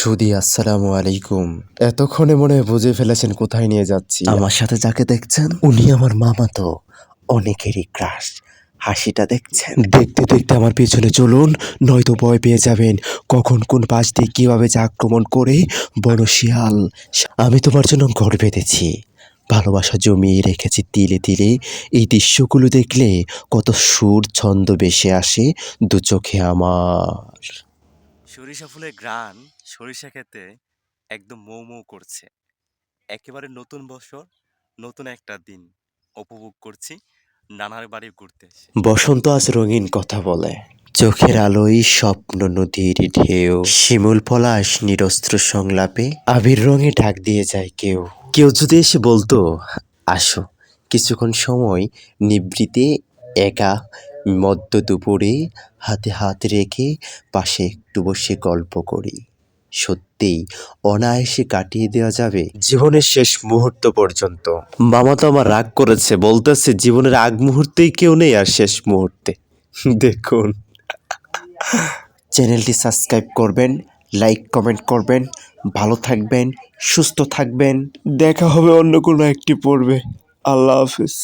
সুদি আসসালামু আলাইকুম। এতক্ষণে মনে হয় বুঝে ফেলেছেন কোথায় নিয়ে যাচ্ছি। আমার সাথে যাকে দেখছেন উনি আমার মামাতো, অনেকেরই ক্রাশ। হাসিটা দেখছেন? দেখতে দেখতে আমার পেছনে চলুন, নয়তো ভয় পেয়ে যাবেন। কখন কোন পাশ দিয়ে কিভাবে যে আক্রমণ করে বড় শিয়াল। আমি তোমার জন্য ঘর বেঁধেছি, ভালোবাসা জমিয়ে রেখেছি তিলে তিলে। এই দৃশ্যগুলো দেখলে কত সুর ছন্দ ভেসে আসে দু চোখে আমার। সরিষা ফুলের ঘ্রাণ সরিষা ক্ষেতে একদম মৌ মৌ করছে। একেবারে নতুন বছর, নতুন একটা দিন উপভোগ করছি নানার বাড়ি ঘুরতে এসে। বসন্ত আজ রঙিন কথা বলে, চোখের আলোয় স্বপ্ন নদীর ঢেউ, শিমুল পলাশ নিরস্ত্র সংলাপে আবির রঙে ঢাক দিয়ে যায় কেউ। কেউ যদি এসে বলতো, আসো কিছুক্ষণ সময় নিভৃতে একা মধ্য দুপুরে হাতে হাত রেখে পাশে একটু বসে গল্প করি, সত্যিই অনায়াসে কাটিয়ে দেওয়া যাবে জীবনের শেষ মুহূর্ত পর্যন্ত। মামা তো আমার রাগ করেছে, বলতেছে জীবনের আগ মুহূর্তেই কেউ নেই আর শেষ মুহূর্তে। দেখুন, চ্যানেলটি সাবস্ক্রাইব করবেন, লাইক কমেন্ট করবেন, ভালো থাকবেন, সুস্থ থাকবেন। দেখা হবে অন্য কোনো একটি পর্বে। আল্লাহ হাফিজ।